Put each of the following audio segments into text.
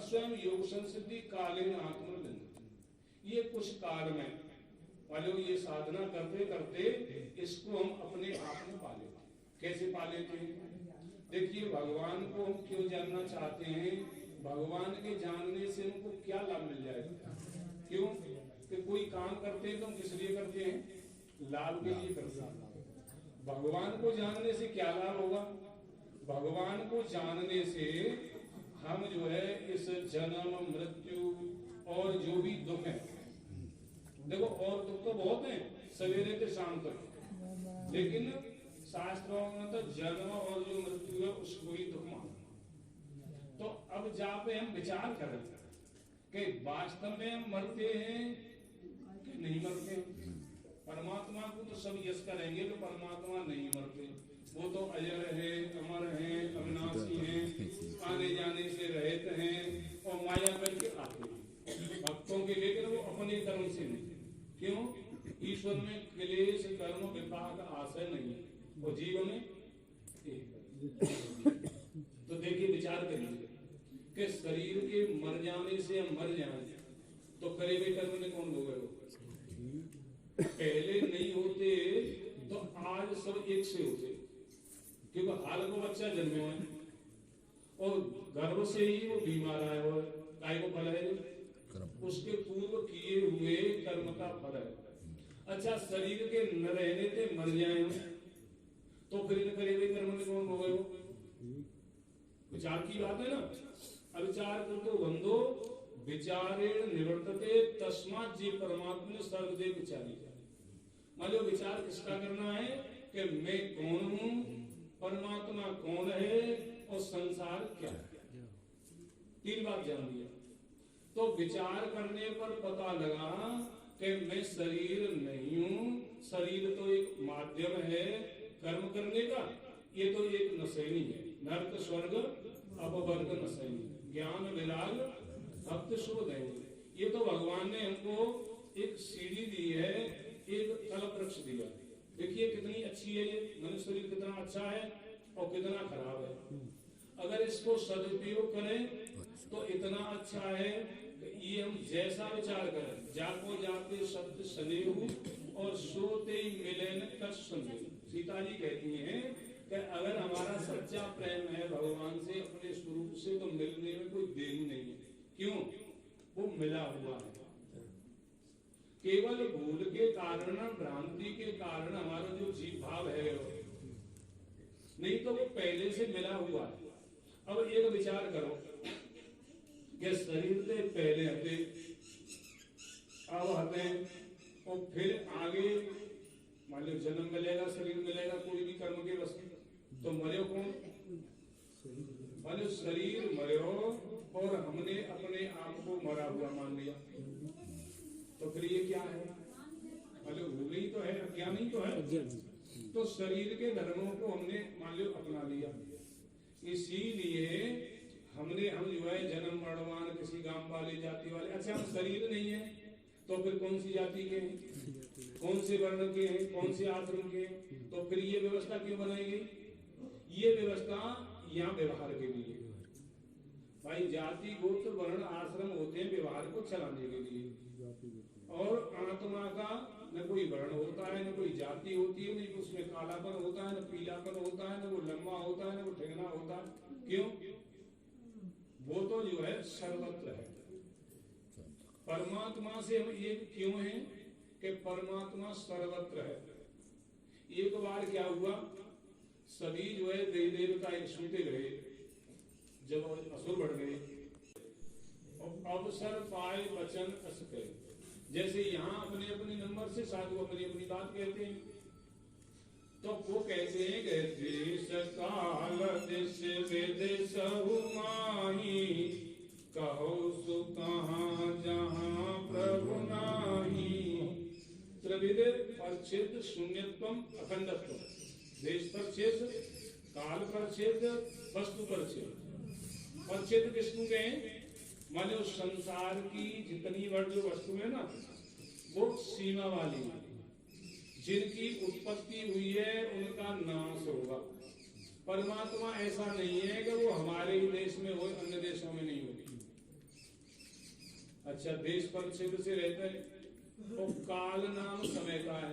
स्वयं योग संसिद्धि कालीन आत्मनिर्भर, ये कुछ काल में वाले ये साधना करते करते इसको हम अपने आप में पा लेते। कैसे पा लेते हैं? देखिए, भगवान को हम क्यों जानना चाहते हैं? भगवान के जानने से हमको क्या लाभ मिल जाएगा? क्यों कि कोई काम करते हैं तो हम किस लिए करते हैं? लाभ के लिए करते हैं। भगवान को जानने से क्या लाभ होगा? भगवान को जानने से हम जो है इस जन्म मृत्यु और जो भी दुख है, देखो और दुख तो बहुत है सवेरे से शाम तक, लेकिन शास्त्रों में तो जन्म और जो मृत्यु है उसको ही दुख माना। तो अब जहाँ पे हम विचार करें कि वास्तव में हम मरते हैं कि नहीं मरते। परमात्मा को तो सब यश करेंगे तो परमात्मा नहीं मरते, वो तो अजर है, अमर है, अविनाशी है, आने जाने से रहित हैं और माया करके आते हैं भक्तों के, लेकिन वो अपने कर्म से नहीं। क्यों? ईश्वर में क्लेश कर्म विपाक आशय नहीं है, वो जीव में तो देखिए विचार करिए कि शरीर के मर जाने से हम मर जाए तो करे हुए कर्म में कौन होगा? पहले नहीं होते तो आज सब एक से होते, क्योंकि हाल को बच्चा जन्मे है और गर्भ से ही वो बीमार आया और काय को फल है उसके पूर्व किए हुए कर्म का फल है। अच्छा, शरीर के न रहने से मर जाए तो फिर इन करे हुए कर्म में कौन हो गए? विचार की बात है ना। अविचार कर तो बंधो विचारेण निवर्तते तस्मात् जी परमात्मा सर्वदेव विचारी। मान लो विचार किसका करना है कि मैं कौन हूँ, परमात्मा कौन है और संसार क्या है। तीन बात जान लिया तो विचार करने पर पता लगा कि मैं शरीर नहीं हूँ, शरीर तो एक माध्यम है कर्म करने का, ये तो एक नशैनी है, नर्क स्वर्ग अपवर्ग नशैनी, ज्ञान विराग भक्त शुभ देंगे। ये तो भगवान ने हमको एक सीढ़ी दी है, एक कल्प वृक्ष दिया। देखिए कितनी अच्छी है ये, मनुष्य शरीर कितना अच्छा है और कितना खराब है। अगर इसको सदुपयोग करें तो इतना अच्छा है, ये हम जैसा विचार करें, जाको जाते शब्द स्नेह और सोते ही मिलन कष्ट। सीता जी कहती हैं कि अगर हमारा सच्चा प्रेम है भगवान से अपने स्वरूप से तो मिलने में कोई देरी नहीं है। क्यों? वो मिला हुआ है। केवल भूल के कारण, भ्रांति के कारण हमारा जो जीव भाव है, नहीं तो वो पहले से मिला हुआ है। अब एक विचार करो कि शरीर से पहले हते, अब हते और फिर आगे मान लो जन्म मिलेगा, शरीर मिलेगा, कोई भी कर्म के वश तो मरे कौन? मान लो शरीर मरो और हमने अपने आप को मरा हुआ मान लिया, तो फिर ये क्या है? मतलब भूल ही तो है, अज्ञान ही तो है। तो शरीर के धर्मों को हमने मान लो अपना लिया, इसीलिए हम जो है जन्म मरणवान किसी गांव वाले जाति वाले। अच्छा, हम शरीर नहीं है तो फिर कौन सी जाति के हैं, कौन से वर्ण के हैं, कौन से आश्रम के हैं? तो फिर ये व्यवस्था क्यों बनाई गई? ये व्यवस्था यहाँ व्यवहार के लिए। भाई जाति गोत्र वर्ण आश्रम होते हैं व्यवहार को चलाने के लिए, और आत्मा का न कोई वर्ण होता है, न कोई जाति होती है, न उसमें कालापन होता है, न पीलापन होता है, न वो लंबा होता है, न वो ठेंगना होता है। क्यों? वो तो जो है सर्वत्र है। परमात्मा से हम एक क्यों हैं कि परमात्मा सर्वत्र है। एक बार क्या हुआ, सभी जो है देवी देवता एक सूते रहे, जब असुर बढ़ गए और अवसर पाए वचन अस कहे। जैसे यहाँ अपने अपने नंबर से साधु अपनी अपनी बात कहते हैं, तो वो कहते हैं कि देश काल देश विदेश माही, कहो सु कहाँ जहाँ प्रभु नाही। त्रिविध परिच्छेद शून्यत्वम अखंडत्वम, देश परिच्छेद, काल परिच्छेद, वस्तु परिच्छेद। परिच्छेद किसको कहें? माने उस संसार की जितनी वर्ग जो वस्तु है ना, वो सीमा वाली है, जिनकी उत्पत्ति हुई है उनका नाश होगा। परमात्मा ऐसा नहीं है कि वो हमारे ही देश में हो, अन्य देशों में नहीं होगी। अच्छा देश परिच्छेद से रहते हैं, तो काल नाम समय का है,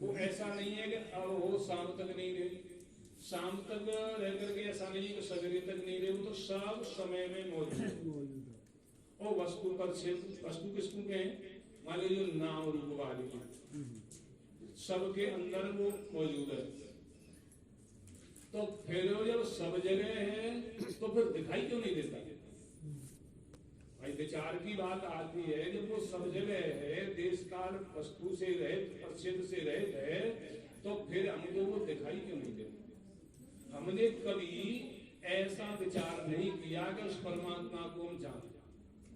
वो ऐसा नहीं है कि अब वो शाम तक नहीं रहे, शाम तक रह करके ऐसा नहीं है कि सवेरे तक नहीं रहे, वो तो सब समय में मौजूद है। और वस्तु परिच्छेद, वस्तु किसको कहें? मान लीजिए नाम रूप वाली सबके अंदर वो मौजूद है, तो फिर जब सब जगह है तो फिर दिखाई क्यों नहीं देता? भाई विचार की बात आती है, जब वो सब जगह है, देश काल वस्तु से रहित, परिच्छेद से रहित है, तो फिर हमको वो दिखाई क्यों नहीं देता? हमने कभी ऐसा विचार नहीं किया कि उस परमात्मा को हम जाने।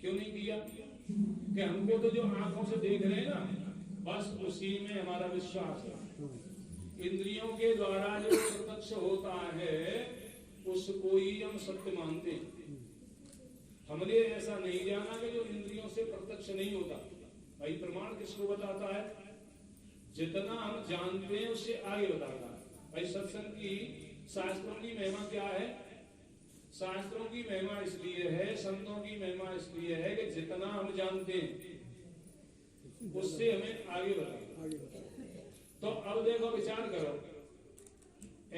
क्यों नहीं किया? कि हमको तो जो आंखों से देख रहे हैं ना, बस उसी में हमारा विश्वास है। इंद्रियों के द्वारा जो प्रत्यक्ष होता है उसको ही हम सत्य मानते हैं। हमने ऐसा नहीं जाना कि जो इंद्रियों से प्रत्यक्ष नहीं होता। भाई प्रमाण किसको बताता है? जितना हम जानते हैं उससे आगे बताता है। भाई सत्संग की, शास्त्रों की महिमा क्या है? शास्त्रों की महिमा इसलिए है, संतों की महिमा इसलिए है कि जितना हम जानते हैं उससे हमें आगे बताता। तो अब देखो, विचार करो,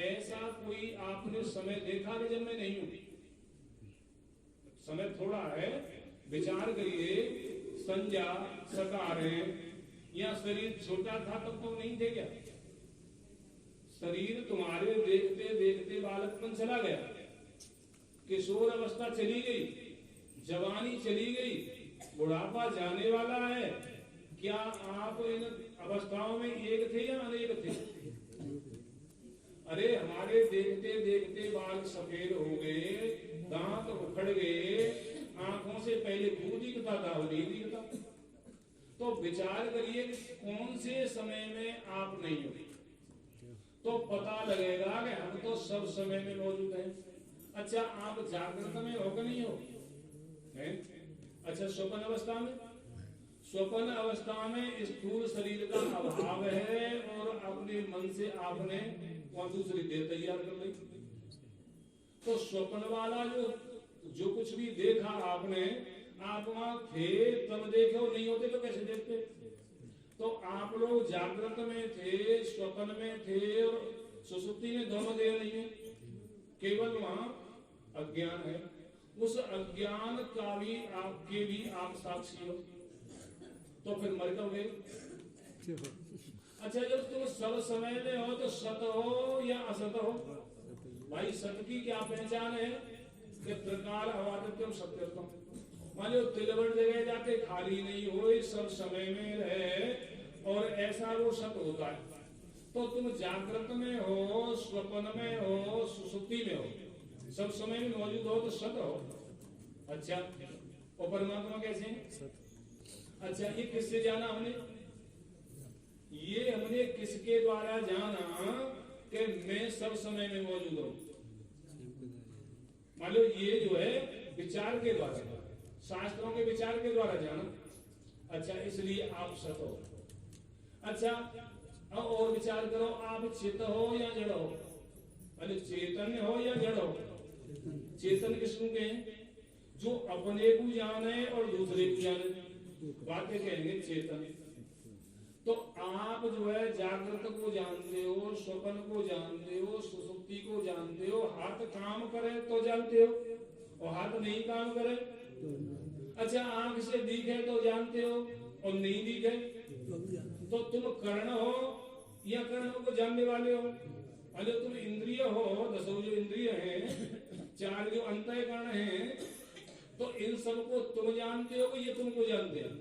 ऐसा कोई आपने समय देखा कि जब मैं नहीं हूं? समय थोड़ा है, विचार करिए, संज्ञा सकार है, या शरीर छोटा था तब तो नहीं थे क्या? शरीर तुम्हारे देखते देखते बालकपन चला गया, किशोर अवस्था चली गई, जवानी चली गई, बुढ़ापा जाने वाला है। क्या आप इन अवस्थाओं में एक थे या अनेक थे? अरे हमारे देखते देखते बाल सफेद हो गए, दांत उखड़ गए, आंखों से पहले भू दिखता था, वो नहीं दिखता। तो विचार करिए कौन से समय में आप नहीं हो, तो पता लगेगा कि हम तो सब समय में मौजूद हैं। अच्छा, आप जागृत में हो कि नहीं हो? है? अच्छा, स्वप्न अवस्था में? स्वप्न अवस्था में स्थूल शरीर का अभाव है और अपने मन से आपने दूसरी देह तैयार कर ली। तो स्वप्न वाला जो कुछ भी देखा आपने, आप वहां थे तब देखे, और नहीं होते तो कैसे देखते? तो आप लोग जागृत में थे, स्वप्न में थे और सुसुप्ति में दोनों देह नहीं है, केवल वहां अज्ञान है। उस अज्ञान का भी आपके भी आप साक्षी हो, तो फिर मर जाओगे। अच्छा, जब तुम सब समय में हो तो सत हो या असत हो? भाई सत की क्या पहचान है? कि त्रिकाल अवादित्यम सत्यत्वम। मान लो तिलवड़ जगह जाके खाली नहीं हो, सब समय में रहे, और ऐसा वो सत होता है। तो तुम जागृत में हो, स्वप्न में हो, सुसुप्ति में हो, सब समय में मौजूद हो तो सत हो। अच्छा, और परमात्मा कैसे हैं? अच्छा, ये किससे जाना हमने? ये हमने किसके द्वारा जाना कि मैं सब समय में मौजूद हूं? मान लो ये जो है विचार के द्वारा, शास्त्रों के विचार के द्वारा जाना। अच्छा, इसलिए आप सत हो। अच्छा, अब और विचार करो, आप चित हो या जड़ हो? अरे चेतन हो या जड़ हो? चेतन किसको कहें? जो अपने को जाने और दूसरे को जाने, बातें कहेंगे चेतन। तो आप जो है जागृत को जानते हो, स्वप्न को जानते हो, सुसुप्ति को जानते हो। हाथ काम करे तो जानते हो, और हाथ नहीं काम करे? अच्छा, आंख से दिखे तो जानते हो, और नहीं दिखे तो तुम कर्ण हो या कर्णों को जानने वाले हो? अरे तुम इंद्रिय हो, 10 जो इंद्रिय हैं, 4 जो अंतःकरण हैं, तो इन सबको तुम जानते हो, ये तुमको जानते हैं।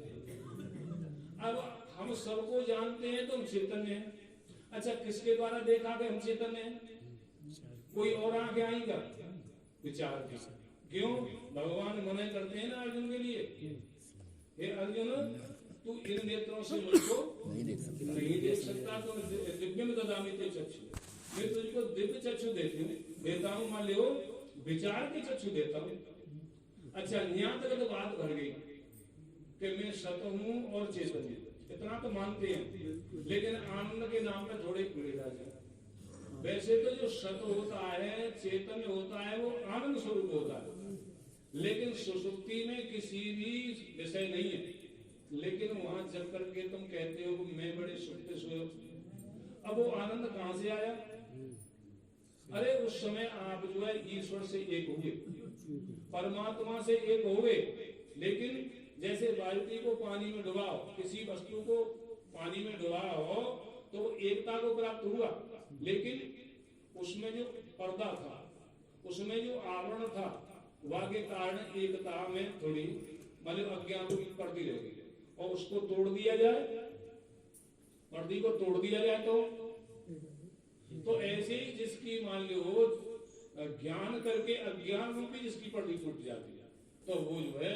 अब हम सबको जानते हैं तो हम चेतन हैं। अच्छा, किसके द्वारा देखा कि हम चेतन हैं? कोई और आगे आएगा विचार की। क्यों? भगवान मना करते हैं ना अर्जुन के लिए, हे अर्जुन तू इन नेत्रों से मुझको नहीं देख सकता, तो दिव्य में ददामी ते चक्षु, मैं तुझको दिव्य चक्षु देता हूँ, मान लो विचार के चक्षु देता हूँ। अच्छा, यहाँ तक तो बात भर गई कि मैं सत हूँ और चेतन हूँ, इतना तो मानते हैं, लेकिन आनंद के नाम पे थोड़े पूरे राजा। वैसे तो जो सत होता है, चेतन होता है, वो आनंद स्वरूप होता है। लेकिन सुसुप्ति में किसी भी विषय नहीं है, लेकिन वहां जब करके तुम कहते हो कि मैं बड़े सुख से सोए, अब वो आनंद कहां से आया? अरे उस समय आप जो है ईश्वर से एक हो गए, परमात्मा से एक हो गए। लेकिन जैसे बाल्टी को पानी में डुबाओ, किसी वस्तु को पानी में डुबाओ तो एकता को प्राप्त हुआ, लेकिन उसमें जो पर्दा था, उसमें जो आवरण था, वह के कारण एकता में थोड़ी मतलब अज्ञान की पर्दी रह गई, और उसको तोड़ दिया जाए, पर्दी को तोड़ दिया जाए तो ऐसे ही जिसकी मान लो ज्ञान करके अज्ञान रूपी जिसकी पर्दी टूट जाती है, तो वो जो है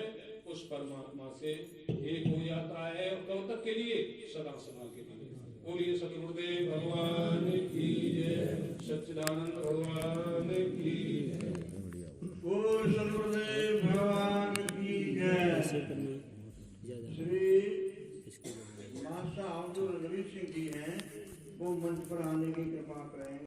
उस परमात्मा से एक हो जाता है, और कब तक के लिए? सदा सदा के लिए। बोलिए सतगुरुदेव भगवान की जय, सच्चिदानंद भगवान की जय। बोल सतगुरुदेव भगवान की जय। श्री मास्टर अब्दुल रवि सिंह जी हैं, वो मंच पर आने की कृपा करें।